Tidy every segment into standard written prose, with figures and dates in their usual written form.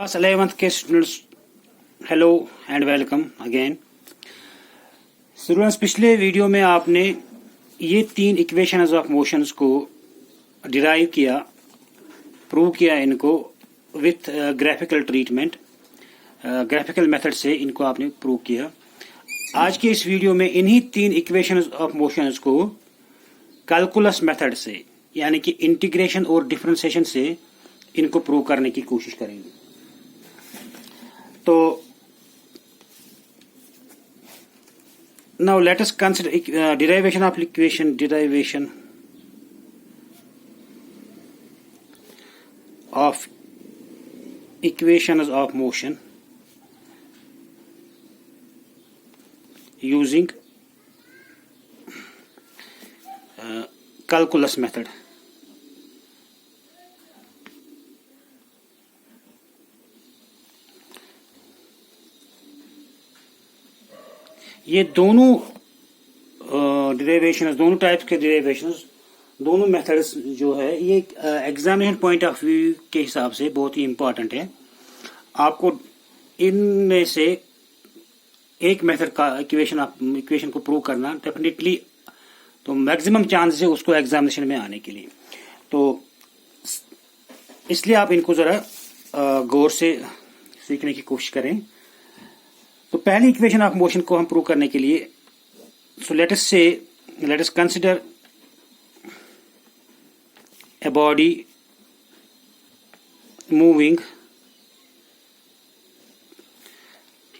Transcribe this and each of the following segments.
Class 11th के students, hello and welcome again. Students, पिछले video में आपने ये तीन इक्वेशंस ऑफ मोशंस को डिराइव किया, प्रूव किया इनको with graphical treatment, graphical method से इनको आपने प्रूव किया। आज के इस वीडियो में इन्हीं तीन इक्वेशंस ऑफ मोशंस को कैलकुलस मेथड से यानी कि इंटीग्रेशन और डिफरेंशिएशन से इनको प्रूव करने की कोशिश करेंगे। तो now let us consider derivation of equation of equations of motion using calculus method। ये दोनों डिराइवेशंस, दोनों टाइप्स के डिराइवेशंस, दोनों मेथड्स जो है ये एग्जामिनेशन पॉइंट ऑफ व्यू के हिसाब से बहुत ही इंपॉर्टेंट है। आपको इनमें से एक मेथड का इक्वेशन को प्रूव करना डेफिनेटली, तो मैक्सिमम चांस है उसको एग्जामिनेशन में आने के लिए। तो इसलिए आप इनको जरा गौर से सीखने की कोशिश करें। तो पहली इक्वेशन ऑफ मोशन को हम प्रूव करने के लिए, so let us consider a body moving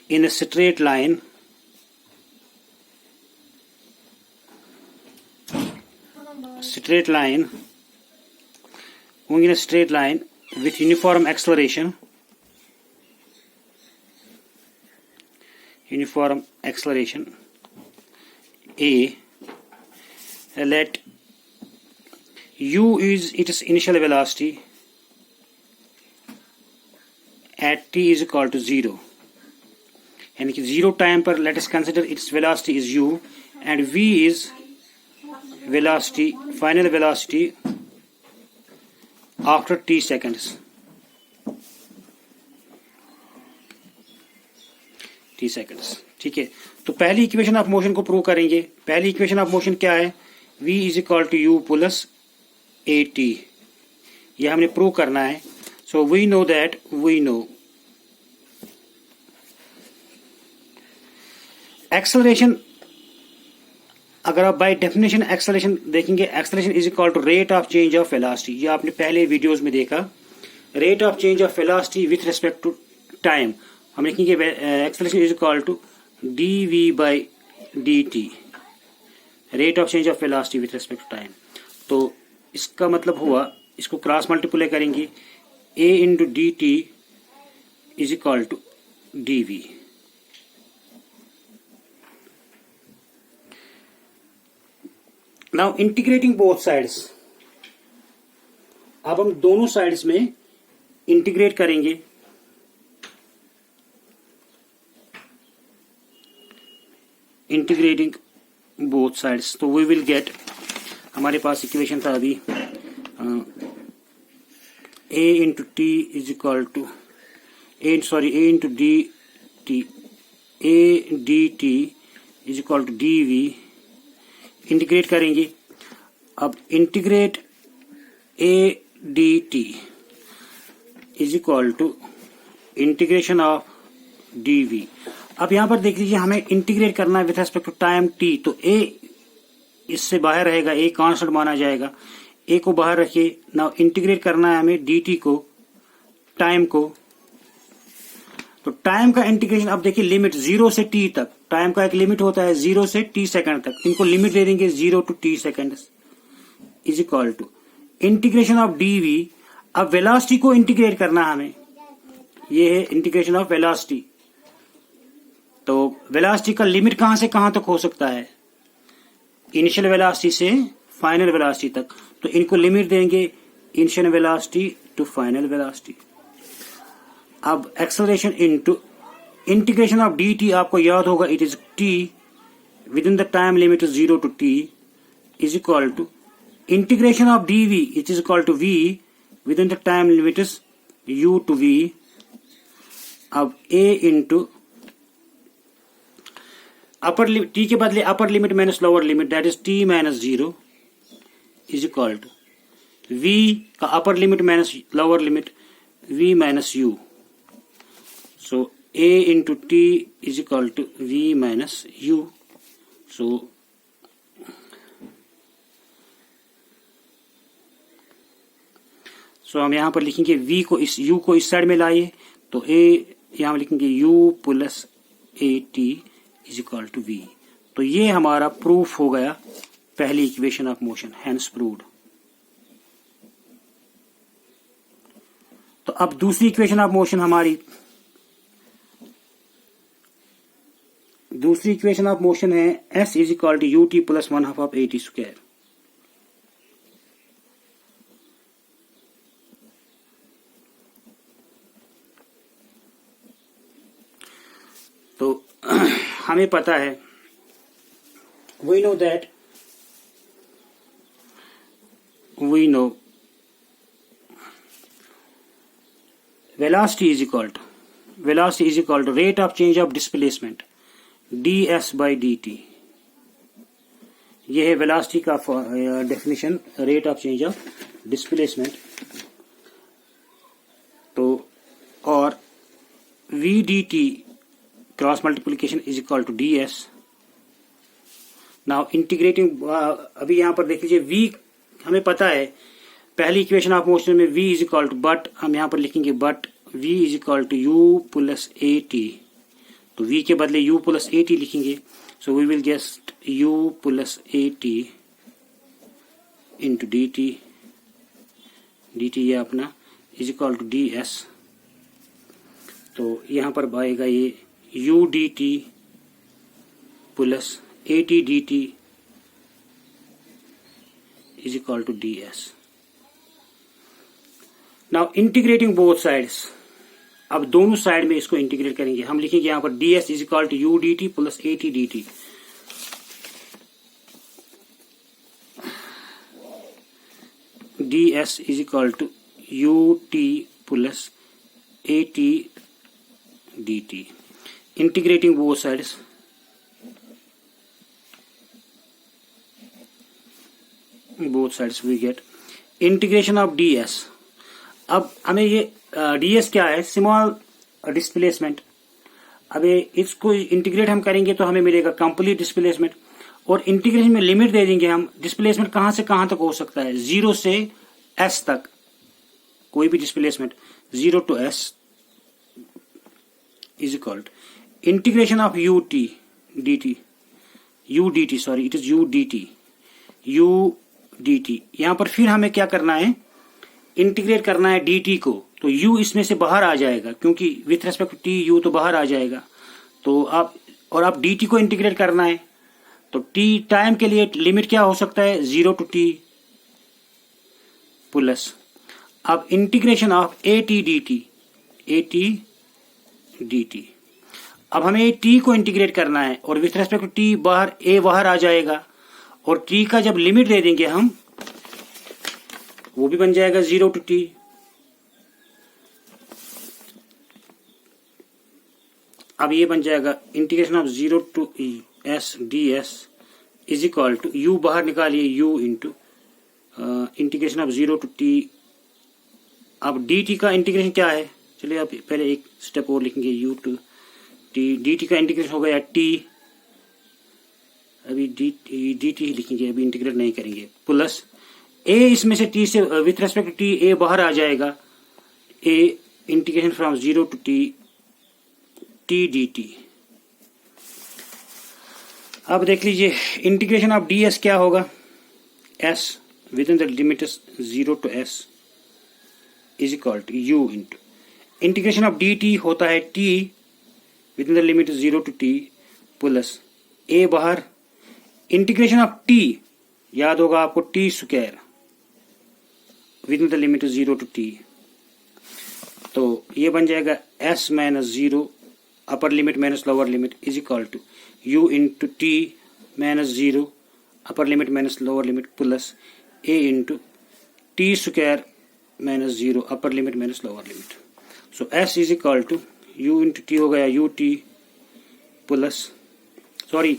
in a straight line moving in a straight line with uniform acceleration a. Let u is its initial velocity at t is equal to 0, यानी कि 0 time पर let us consider its velocity is u and v is velocity, final velocity after t seconds। ठीक है। तो पहली equation of motion को prove करेंगे। पहली इक्वेशन ऑफ मोशन क्या है? v is equal to U plus A T, ये हमने प्रूव करना है। सो वी नो एक्सेलरेशन, अगर आप बाय डेफिनेशन एक्सेलरेशन देखेंगे, acceleration is equal to rate of change of velocity. ये आपने पहले वीडियोस में देखा, rate of change of velocity with respect to time. हम लिखेंगे acceleration is equal to D we by D T, rate of change of velocity with respect to time. तो इसका मतलब हुआ, इसको क्रॉस मल्टीप्लाई करेंगे, a into D T is equal to D we. Now integrating both sides, अब हम दोनों sides में इंटीग्रेट करेंगे। इंटीग्रेटिंग बोथ साइड्स, तो वी विल गेट, हमारे पास इक्वेशन था अभी a into T is equal to A into D T, A D T is equal to D we. Integrate करेंगे, अब integrate A D T is equal to integration of D we. अब यहां पर देख लीजिए, हमें इंटीग्रेट करना है with respect to time T, तो ए इससे बाहर रहेगा, ए कांस्टेंट माना जाएगा, ए को बाहर रखिए। नाउ इंटीग्रेट करना है हमें dt को, टाइम को। तो टाइम का इंटीग्रेशन, अब देखिए लिमिट 0 से t तक, टाइम का एक लिमिट होता है 0 से t सेकंड तक, इनको लिमिट दे देंगे 0 to t second is equal to integration of dv। अब वेलोसिटी को इंटीग्रेट करना हमें, ये है इंटीग्रेशन ऑफ वेलोसिटी। तो वेलोसिटी का लिमिट कहां से कहां तक हो सकता है? इनिशियल वेलोसिटी से फाइनल वेलोसिटी तक। तो इनको लिमिट देंगे initial velocity to final velocity. अब acceleration into integration of D T, आपको याद होगा it is T within the time limit 0 to T is equal to integration of dv, which is equal to v within the time limit is u to v अब a into upper limit, t के बदले upper limit minus lower limit, that is t minus 0 is equal to v का upper limit minus lower limit v minus u. So a into t is equal to v minus u. So हम यहां पर लिखेंगे v को इस u को इस side में लाइए तो a यहां लिखेंगे u plus A t is equal to v. तो ये हमारा प्रूफ हो गया पहली equation of motion, hence proved. तो अब दूसरी इक्वेशन ऑफ मोशन हमारी, दूसरी इक्वेशन ऑफ मोशन है s is equal to u t plus 1/2 of a t square. तो हमें पता है, we know that, we know velocity is equal to rate of change of displacement ds by dt. यह है velocity का definition, rate of change of displacement. तो और v dt cross multiplication is equal to ds. Now integrating, अभी यहां पर देख लीजिए v हमें पता है पहली इक्वेशन ऑफ मोशन में v is equal to, but हम यहां पर लिखेंगे but v is equal to u plus A t. तो v के बदले u प्लस ए टी लिखेंगे. So we will just u plus A t into D t, ये अपना is equal to d s. तो यहां पर आएगा ये u d t plus A t d T is equal to d S. Now integrating both sides, अब दोनों side में इसको इंटीग्रेट करेंगे. हम लिखेंगे यहां पर ds is equal to u d t plus A t d t. ds is equal to u t plus A t d t. Integrating both sides, we get integration of ds. अब हमें ये ds क्या है, small displacement. अब इसको integrate हम करेंगे तो हमें मिलेगा कंप्लीट डिस्प्लेसमेंट. और इंटीग्रेशन में लिमिट दे देंगे हम, डिस्प्लेसमेंट कहां से कहां तक हो सकता है, 0 से s तक. कोई भी displacement 0 to s is equal to integration of u t d t, it is u dt. यहां पर फिर हमें क्या करना है, इंटीग्रेट करना है dt को. तो u इसमें से बाहर आ जाएगा क्योंकि with respect to t u तो बाहर आ जाएगा. तो आप dt को इंटीग्रेट करना है. तो t टाइम के लिए लिमिट क्या हो सकता है, 0 to t प्लस अब integration of a t d t. अब हमें t को इंटीग्रेट करना है और विथ रेस्पेक्ट टू t बाहर a बाहर आ जाएगा. और t का जब लिमिट दे देंगे हम, वो भी बन जाएगा 0 to t. अब ये बन जाएगा integration of 0 to s ds is equal to, u बाहर निकालिए u into integration of 0 to t. अब dt का इंटीग्रेशन क्या है, चलिए अब पहले एक स्टेप और लिखेंगे, u टू t. dt का इंटीग्रेशन हो गया t, अभी dt लिखेंगे, अभी इंटीग्रेट नहीं करेंगे, प्लस a इसमें से t से with respect to t a बाहर आ जाएगा, a integration from 0 to t dt. अब देख लीजिए इंटीग्रेशन ऑफ ds क्या होगा, s within the limit 0 to s is equal to u into integration of dt होता है t within the limit 0 to t plus a बाहर, integration of t याद होगा आपको t square within the limit 0 to t. तो ये बन जाएगा s minus 0 upper limit minus lower limit is equal to u into t minus 0 upper limit minus lower limit plus a into t square minus 0 upper limit minus lower limit. So s is equal to u into t हो गया u t plus, sorry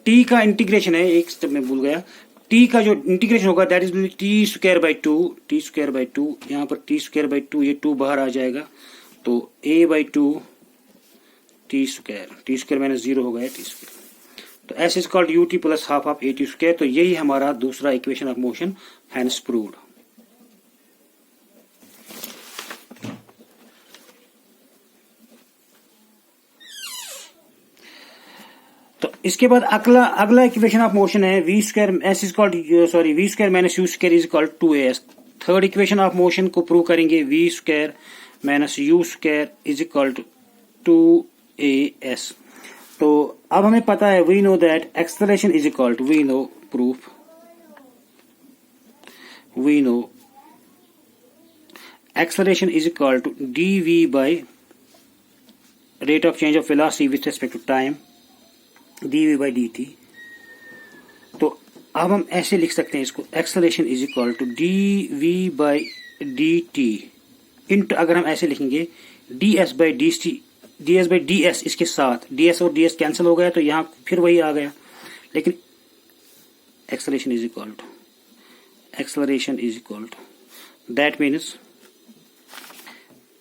t का integration है, एक step में भूल गया, T का जो इंटीग्रेशन होगा that is t square by two, t square by two, यहाँ पर टी स्क्वायर बाई टू, ये टू बाहर आ जाएगा तो a by two t square minus zero हो गया टी स्क्वायर, तो s is called u t plus half of a t square. तो यही हमारा दूसरा equation of motion, hence proved. तो इसके बाद अगला इक्वेशन ऑफ मोशन है v square s is called sorry v square minus u square is called two s. Third equation of motion को प्रूव करेंगे v square minus u square is equal to a s. तो अब हमें पता है we know that acceleration is equal to, we know proof, we know acceleration is equal to D we by rate of change of velocity with respect to time d we by D t. तो अब हम ऐसे लिख सकते हैं इसको, acceleration is equal to D we by D t into, अगर हम ऐसे लिखेंगे d S by D t, d S by D s, इसके साथ डी एस और डी एस कैंसिल हो गया तो यहां फिर वही आ गया, लेकिन acceleration is equal to, acceleration is equal to that means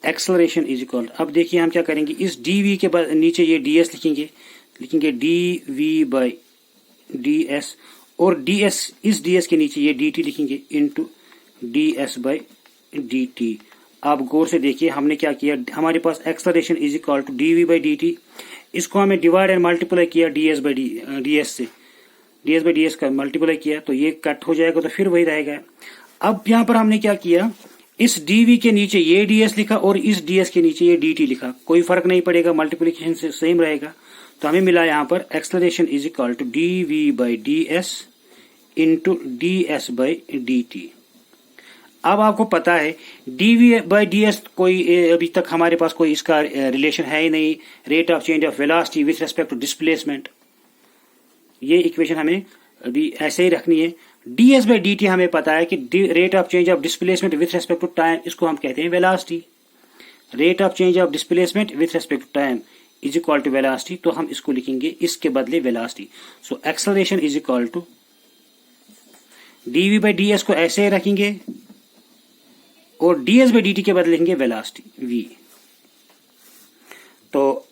acceleration is equal. अब देखिए हम क्या करेंगे, इस डी वी के बाद नीचे ये डी एस लिखेंगे D we by D S, और डी एस, इस डी एस के नीचे ये डी टी लिखेंगे into D S by D T. आप गौर से देखिए हमने क्या किया, हमारे पास acceleration is equal to D we by D T, इसको हमें डिवाइड एंड मल्टीप्लाई किया D S by D S से, D S by D S का मल्टीप्लाई किया तो ये कट हो जाएगा तो फिर वही रहेगा। अब यहाँ पर हमने क्या किया, इस डी वी के नीचे ये डी एस लिखा और इस डी एस के नीचे ये डी टी लिखा, कोई फर्क नहीं पड़ेगा, मल्टीप्लीकेशन से सेम रहेगा। तो हमें मिला यहाँ पर acceleration is equal to D we by D S into D S by D t. अब आपको पता है d we by D s कोई अभी तक हमारे पास कोई इसका रिलेशन है ही नहीं, rate of change of velocity with respect to displacement, ये इक्वेशन हमें अभी ऐसे ही रखनी है। D S by D t हमें पता है कि rate of change of displacement with respect to time, इसको हम कहते हैं velocity, rate of change of displacement with respect to time is equal to velocity, तो हम इसको लिखेंगे इसके बदले velocity. So acceleration is equal to D we by D S को ऐसे रखेंगे और D S by D T के बदले लिखेंगे वेलोसिटी वी। तो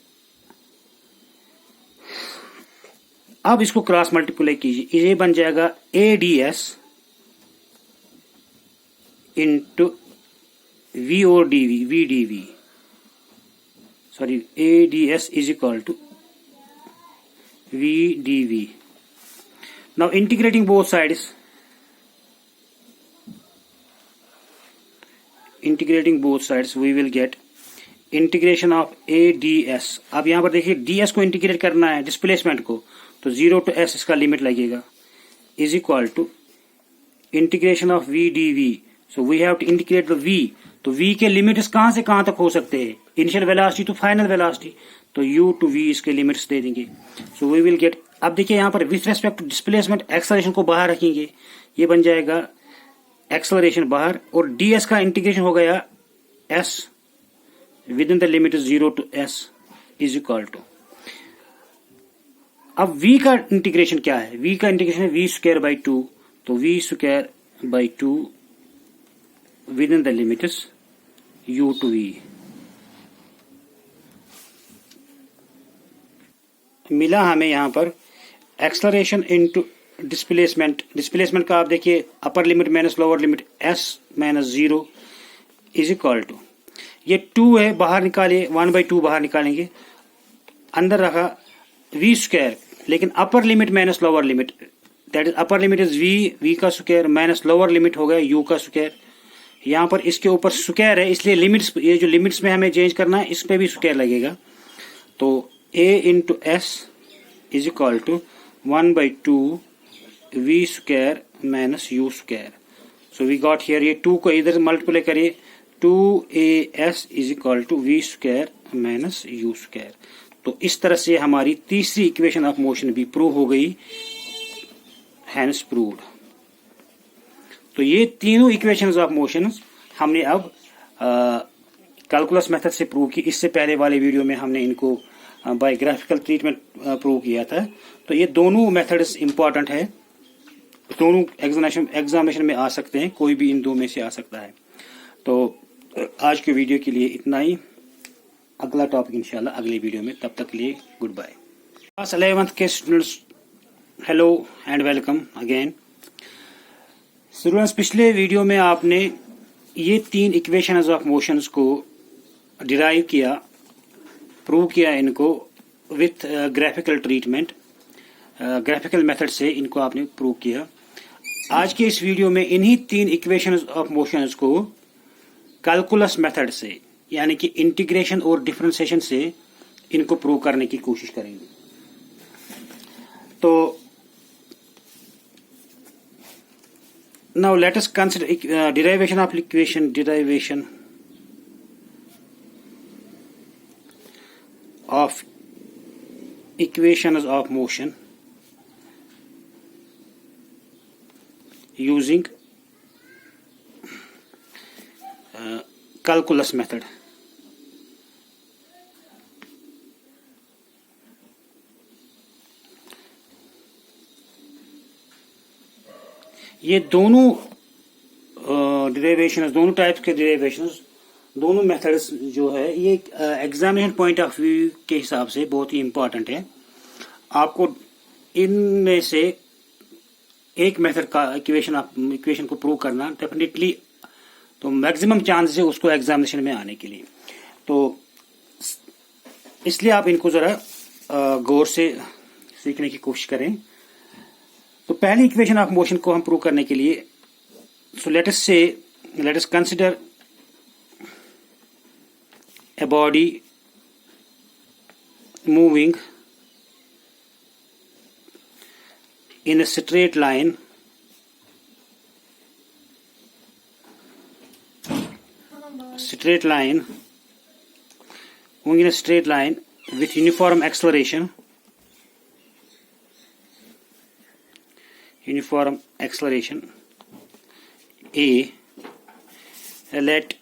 अब इसको क्रॉस मल्टीप्लाई कीजिए, ये बन जाएगा A D S into V और D V, V D V, sorry A D S is equal to V D we. Now integrating both sides, integrating both sides we will get integration of A D S. अब यहां पर देखिए D S को integrate करना है displacement को, तो 0 to s इसका लिमिट लगेगा, is equal to integration of v D v. So we have to integrate the v, तो v के लिमिट्स कहां से कहां तक हो सकते हैं, initial velocity to final velocity, तो u टू v इसके लिमिट्स दे देंगे। सो वी विल गेट, अब देखिए यहां पर with respect to displacement acceleration को बाहर रखेंगे, ये बन जाएगा एक्सेलरेशन बाहर, और ds का इंटीग्रेशन हो गया s within the limit 0 to s is equal to, अब v का इंटीग्रेशन क्या है, v का इंटीग्रेशन है v स्क्वायर बाई टू, तो v square by two within the limits u to v। मिला हमें यहां पर एक्सेलरेशन इनटू डिस्प्लेसमेंट, डिस्प्लेसमेंट का आप देखिए upper limit minus lower limit s minus 0 is equal to, ये 2 है बाहर निकालिए, 1/2 बाहर निकालेंगे, अंदर रखा v स्क्वायर, लेकिन अपर limit minus lower limit, that is upper limit is v का स्क्वायर माइनस लोअर लिमिट हो गया u का स्क्वायर। यहाँ पर इसके ऊपर स्क्वायर है, इसलिए लिमिट्स, ये जो लिमिट्स में हमें चेंज करना है इस पे भी स्क्वायर लगेगा, तो a into s is equal to 1/2 v square minus u square. So we got here, ये 2 को इधर मल्टीप्लाई करिए, 2as is equal to v square minus u square. तो इस तरह से हमारी तीसरी इक्वेशन ऑफ मोशन भी प्रूव हो गई, हैंस प्रूव्ड। तो ये तीनों इक्वेशंस ऑफ मोशन हमने अब कैलकुलस मेथड से प्रूव की। इससे पहले वाले वीडियो में हमने इनको बाय ग्राफिकल ट्रीटमेंट प्रूव किया था। तो ये दोनों मेथड्स इंपॉर्टेंट है, दोनों एग्जामिनेशन में आ सकते हैं, कोई भी इन दो में से आ सकता है। तो आज के वीडियो के लिए इतना ही, अगला टॉपिक इंशाल्लाह अगले वीडियो में। तब तक के लिए गुड बाय। क्लास 11th के students, hello and welcome again. Students, पिछले वीडियो में आपने ये 3 इक्वेशंस ऑफ मोशंस को डिराइव किया, प्रूव किया इनको with graphical treatment, graphical method से इनको आपने प्रूव किया। आज के इस वीडियो में इन्हीं 3 इक्वेशंस ऑफ मोशंस को कैलकुलस मेथड से, यानी कि इंटीग्रेशन और डिफरेंशिएशन से इनको प्रूव करने की कोशिश करेंगे। तो now let us consider derivation of equation, derivation of equations of motion using calculus method. ये दोनों डिराइवेशंस, दोनों टाइप्स के डिराइवेशंस, दोनों मेथड्स जो है ये एग्जामिनेशन पॉइंट ऑफ व्यू के हिसाब से बहुत ही इंपॉर्टेंट है। आपको इनमें से एक मेथड का इक्वेशन को प्रूव करना डेफिनेटली, तो मैक्सिमम चांस है उसको एग्जामिनेशन में आने के लिए। तो इसलिए आप इनको जरा गौर से सीखने की कोशिश करें। तो पहली इक्वेशन ऑफ मोशन को हम प्रूव करने के लिए, so let us consider a body moving in a straight line moving in a straight line with uniform acceleration a. Let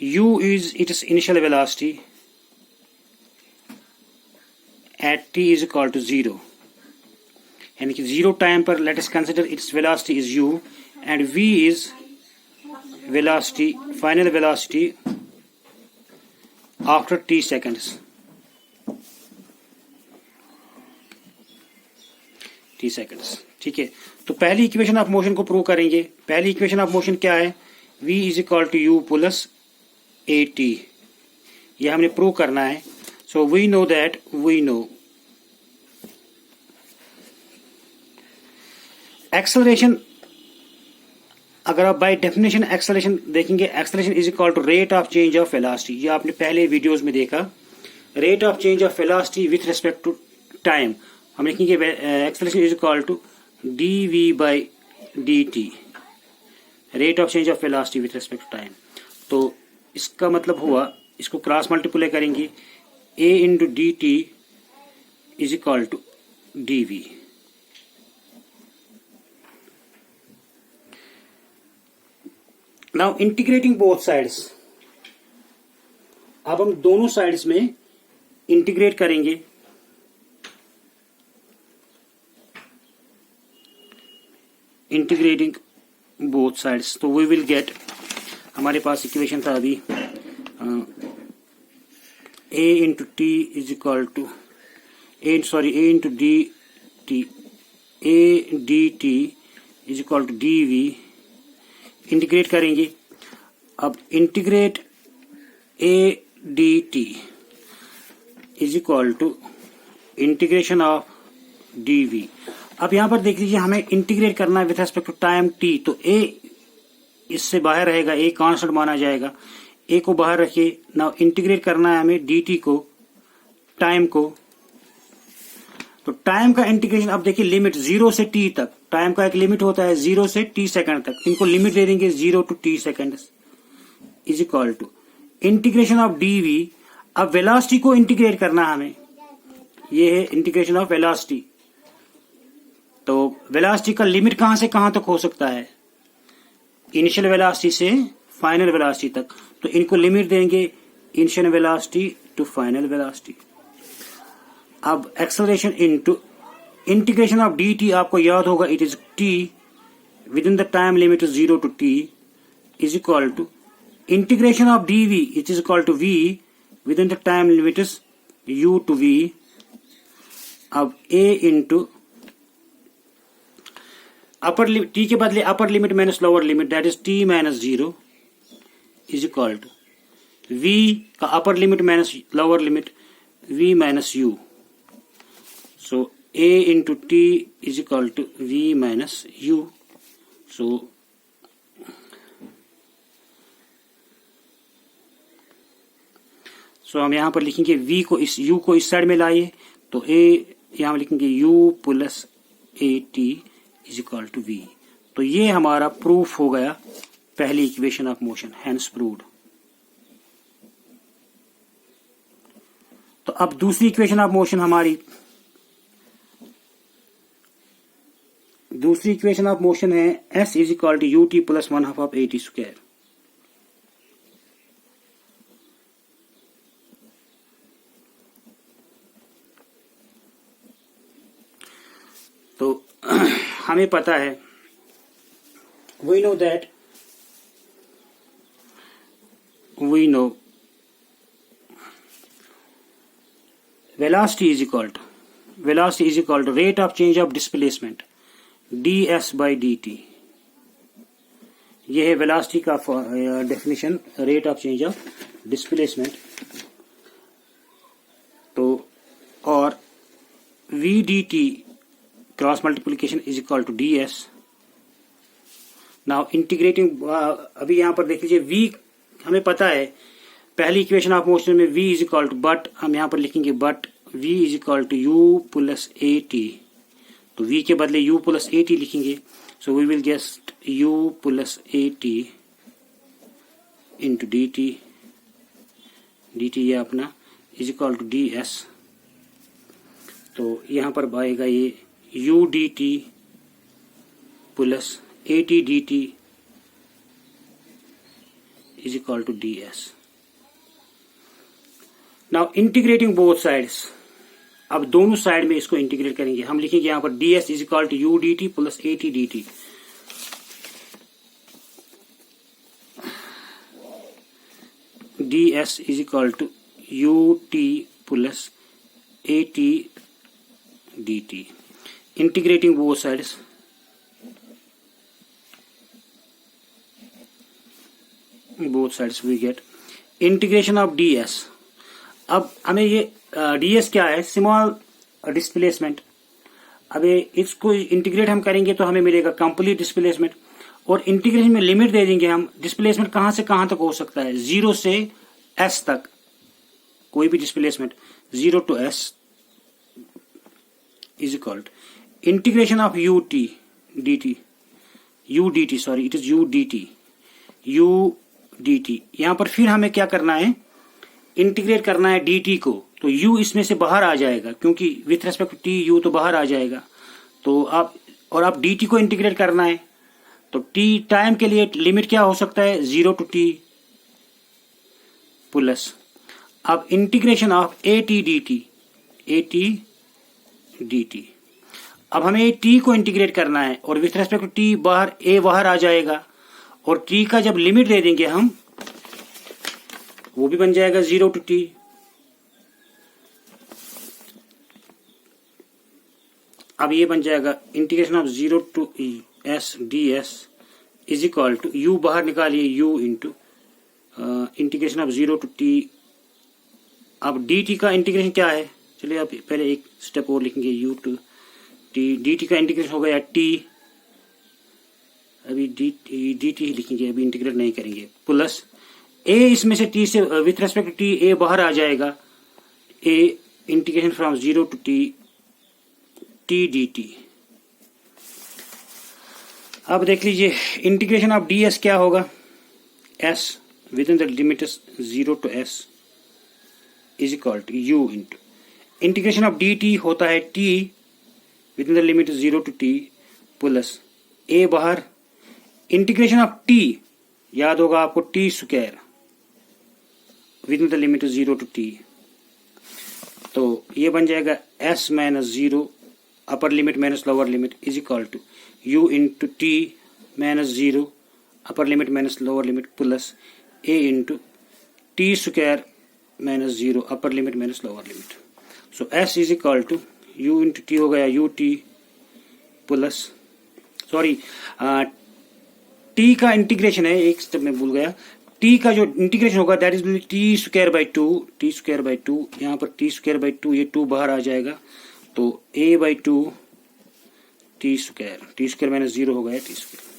u is its initial velocity at t is equal to 0, यानी कि 0 time पर let us consider its velocity is u and v is velocity, final velocity after t seconds. ठीक है। तो पहली equation of motion को prove करेंगे। पहली इक्वेशन ऑफ मोशन क्या है? v is equal to u plus at, ये हमने प्रूव करना है। सो वी नो एक्सेलरेशन, अगर आप बाय डेफिनेशन एक्सेलरेशन देखेंगे, acceleration is equal to rate of change of velocity. ये आपने पहले वीडियोस में देखा, rate of change of velocity with respect to time. हम लिखेंगे acceleration is equal to dv by dt, rate of change of velocity with respect to time. तो इसका मतलब हुआ, इसको क्रॉस मल्टीप्लाई करेंगे, a into D T is equal to D we. Now integrating both sides, अब हम दोनों sides में इंटीग्रेट करेंगे। इंटीग्रेटिंग बोथ साइड्स, तो वी विल गेट, हमारे पास इक्वेशन था अभी a into T is equal to a into D t, a d T is equal to D we. Integrate करेंगे, अब integrate a d T is equal to integration of D we. अब यहां पर देख लीजिए, हमें इंटीग्रेट करना है with respect to time t, तो a इससे बाहर रहेगा, a कांस्टेंट माना जाएगा, a को बाहर रखिए। नाउ इंटीग्रेट करना है हमें dt को, टाइम को। तो टाइम का इंटीग्रेशन, अब देखिए लिमिट 0 से t तक, टाइम का एक लिमिट होता है 0 से t सेकंड तक, इनको लिमिट दे देंगे 0 to t second is equal to integration of dv। अब वेलोसिटी को इंटीग्रेट करना हमें, ये है इंटीग्रेशन ऑफ वेलोसिटी। तो वेलोसिटी का लिमिट कहां से कहां तक हो सकता है? इनिशियल वेलोसिटी से फाइनल वेलोसिटी तक, तो इनको लिमिट देंगे initial velocity to final velocity. अब acceleration into integration of D T आपको याद होगा, it is T within the time limit 0 to t is equal to integration of D v it is equal to v within the time limit u to v। अब a into upper t के बदले upper limit minus lower limit that is t minus 0 is equal to v का upper limit minus lower limit v minus u। So a into t is equal to v minus u। So हम यहाँ पर लिखेंगे v को इस u को इस side में लाइए, तो a यहाँ लिखेंगे u plus A t is equal to v। तो ये हमारा प्रूफ हो गया पहली equation of motion, hence proved. तो अब दूसरी इक्वेशन ऑफ मोशन हमारी, दूसरी इक्वेशन ऑफ मोशन है s is equal to u t plus 1/2 of a t square. तो हमें पता है, we know velocity is equal to rate of change of displacement ds by dt। यह है velocity का definition, rate of change of displacement. तो और v dt cross multiplication is equal to ds। Now integrating, अभी यहां पर देख लीजिए v हमें पता है पहली इक्वेशन ऑफ मोशन में v is equal to, but हम यहां पर लिखेंगे but v is equal to u plus A t. तो v के बदले u प्लस ए टी लिखेंगे, so we will get u plus A t into D t, ये अपना is equal to d s. तो यहां पर आएगा ये u d t plus A t d T is equal to d S. Now integrating both sides, अब दोनों side में इसको इंटीग्रेट करेंगे। हम लिखेंगे यहां पर ds is equal to u d t plus A t d t. ds is equal to u t plus A t d t. Integrating both sides, we get integration of ds। अब हमें ये ds क्या है, small displacement. अब इसको integrate हम करेंगे तो हमें मिलेगा कंप्लीट डिस्प्लेसमेंट, और इंटीग्रेशन में लिमिट दे देंगे हम, डिस्प्लेसमेंट कहां से कहां तक हो सकता है, 0 से s तक, कोई भी displacement 0 to s is equal to integration of u t d t, it is u d t. यहां पर फिर हमें क्या करना है, इंटीग्रेट करना है dt को। तो u इसमें से बाहर आ जाएगा, क्योंकि with respect to t u तो बाहर आ जाएगा। तो आप dt को इंटीग्रेट करना है, तो t टाइम के लिए लिमिट क्या हो सकता है, 0 to t प्लस अब integration of a t d t. अब हमें t को इंटीग्रेट करना है, और विथ रेस्पेक्ट टू t बाहर a बाहर आ जाएगा, और t का जब लिमिट दे देंगे हम, वो भी बन जाएगा 0 to t। अब ये बन जाएगा integration of 0 to s ds is equal to, u बाहर निकालिए, u into integration of 0 to t। अब dt का इंटीग्रेशन क्या है, चलिए अब पहले एक स्टेप और लिखेंगे, u to t, dt का इंटीग्रेशन हो गया t, अभी dt लिखेंगे, अभी इंटीग्रेट नहीं करेंगे, प्लस a इसमें से t से with respect to t a बाहर आ जाएगा, a integration from 0 to t dt। अब देख लीजिए इंटीग्रेशन ऑफ ds क्या होगा, s within the limit 0 to s is equal to u into integration of dt होता है t within the limit 0 to t plus a बाहर, integration of t याद होगा आपको t square within the limit 0 to t। तो ये बन जाएगा s minus 0 upper limit minus lower limit is equal to u into t minus 0 upper limit minus lower limit plus a into t square minus 0 upper limit minus lower limit. So s is equal to u into t हो गया u t plus sorry t का integration है, एक step में भूल गया, t का जो इंटीग्रेशन होगा that is t square by two, यहाँ पर टी स्क्वायर बाई टू, ये 2 बाहर आ जाएगा तो a by two t square minus 0 हो गया टी स्क्वायर।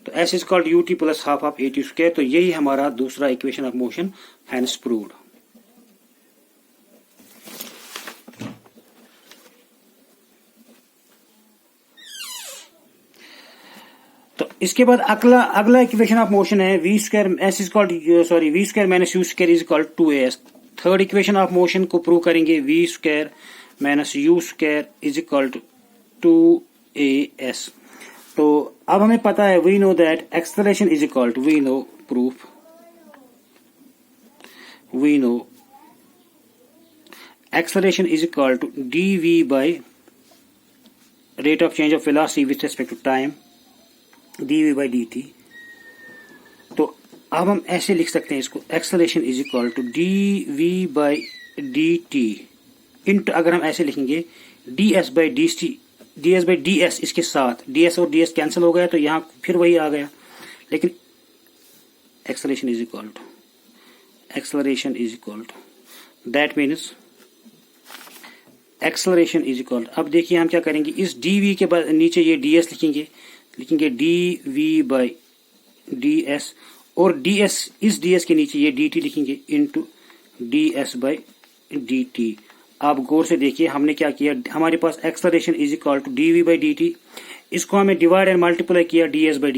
तो s is called u t plus half of a t square. तो यही हमारा दूसरा equation of motion hence proved. तो इसके बाद अगला इक्वेशन ऑफ मोशन है v square s is called v square minus u square is equal to 2as। Third equation of motion को प्रूव करेंगे v square minus u square is equal to 2as। तो अब हमें पता है we know that acceleration is equal to we know acceleration is equal to dv by rate of change of velocity with respect to time dv by dt। तो अब हम ऐसे लिख सकते हैं इसको, acceleration is equal to dv by dt into, अगर हम ऐसे लिखेंगे ds बाई ds इसके साथ ds और ds कैंसिल हो गया तो यहाँ फिर वही आ गया, लेकिन acceleration is equal to that means acceleration is equal. अब देखिए हम क्या करेंगे, इस dv के बाद नीचे ये ds लिखेंगे dv बाई ds और ds इस ds के नीचे ये dt लिखेंगे इंटू ds बाई dt। आप गौर से देखिए हमने क्या किया, हमारे पास acceleration is equal to dv by dt, इसको हमें डिवाइड एंड मल्टीप्लाई किया ds बाई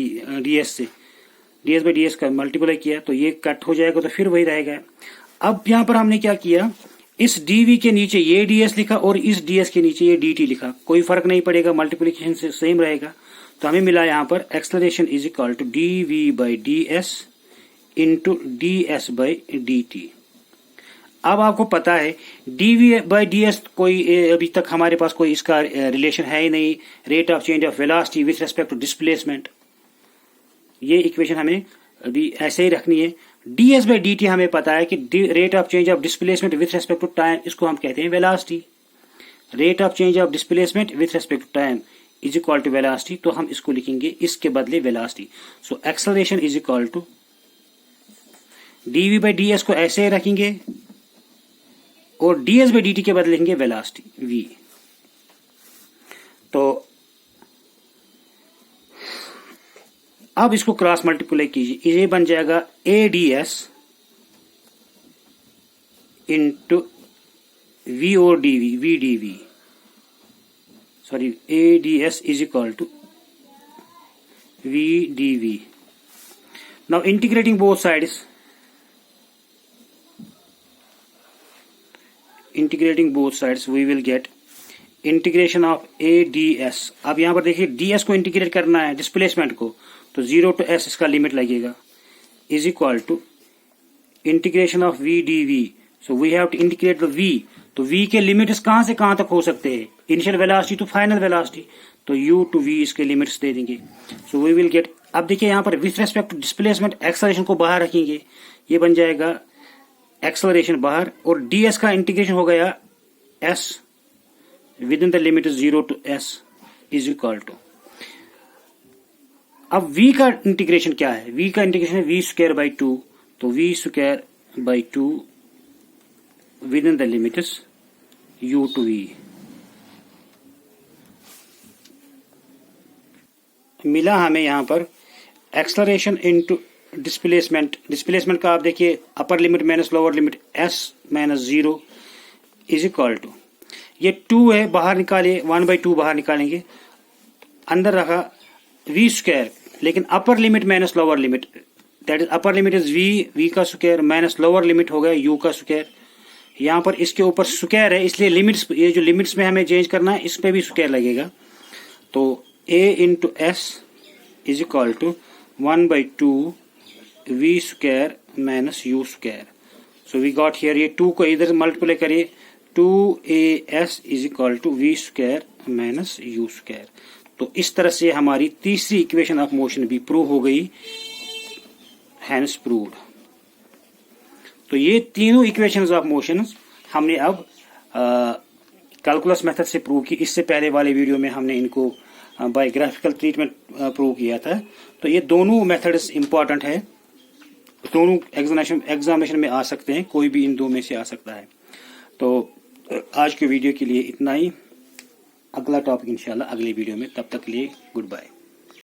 ds का मल्टीप्लाई किया तो ये कट हो जाएगा तो फिर वही रहेगा। अब यहाँ पर हमने क्या किया, इस dv के नीचे ये ds लिखा और इस ds के नीचे ये dt लिखा, कोई फर्क नहीं पड़ेगा, मल्टीप्लिकेशन से सेम रहेगा। तो हमें मिला यहाँ पर acceleration is equal to dv by ds into ds by dt। अब आपको पता है dv बाई ds कोई अभी तक हमारे पास कोई इसका रिलेशन है ही नहीं, rate of change of velocity with respect to displacement. ये इक्वेशन हमें अभी ऐसे ही रखनी है। ds बाई dt हमें पता है कि rate of change of displacement with respect to time, इसको हम कहते हैं velocity. Rate of change of displacement with respect to time is equal to velocity, तो हम इसको लिखेंगे इसके बदले velocity. So acceleration is equal to dv by ds को ऐसे रखेंगे और ds बाई dt के बदले लिखेंगे वेलोसिटी v। तो अब इसको क्रॉस मल्टीप्लाई कीजिए, ये बन जाएगा ads इंटू v और dv ads is equal to v dv। Now integrating both sides, we will get integration of ads। अब यहाँ पर देखिए ds को इंटीग्रेट करना है डिस्प्लेसमेंट को, तो 0 to s इसका लिमिट लगेगा, is equal to integration of v dv। So we have to integrate the v। तो v के लिमिट्स कहां से कहां तक हो सकते हैं, initial velocity to final velocity, तो u टू v इसके लिमिट्स दे देंगे। सो वी विल गेट, अब देखिए यहाँ पर with respect to displacement acceleration को बाहर रखेंगे, ये बन जाएगा एक्सेलरेशन बाहर और ds का इंटीग्रेशन हो गया s within the limit 0 to s is equal to, अब v का इंटीग्रेशन क्या है, v का इंटीग्रेशन है v स्क्वायर बाई 2, तो v square by 2 within the limits u to v। मिला हमें यहाँ पर एक्सेलरेशन इनटू डिस्प्लेसमेंट का आप देखिए upper limit minus lower limit s minus 0 is equal to, ये 2 है बाहर निकालिए, 1/2 बाहर निकालेंगे, अंदर रखा v स्क्वायर, लेकिन अपर limit minus lower limit, that is upper limit is v का स्क्वायर माइनस लोअर लिमिट हो गया u का स्क्वायर। यहाँ पर इसके ऊपर स्क्वायर है इसलिए लिमिट्स, ये जो लिमिट्स में हमें चेंज करना है इस पे भी स्क्वायर लगेगा। तो a into s is equal to 1/2 v square minus u square. So we got here, ये 2 को इधर मल्टीप्लाई करिए, 2as is equal to v square minus u square. तो इस तरह से हमारी तीसरी इक्वेशन ऑफ मोशन भी प्रूव हो गई, हैंस प्रूव्ड। तो ये तीनों इक्वेशंस ऑफ मोशन हमने अब कैलकुलस मेथड से प्रूव की। इससे पहले वाले वीडियो में हमने इनको बाय ग्राफिकल ट्रीटमेंट प्रूव किया था। तो ये दोनों मेथड्स इंपॉर्टेंट है, दोनों एग्जामिनेशन में आ सकते हैं, कोई भी इन दो में से आ सकता है। तो आज के वीडियो के लिए इतना ही, अगला टॉपिक इंशाल्लाह अगले वीडियो में, तब तक के लिए गुड बाय।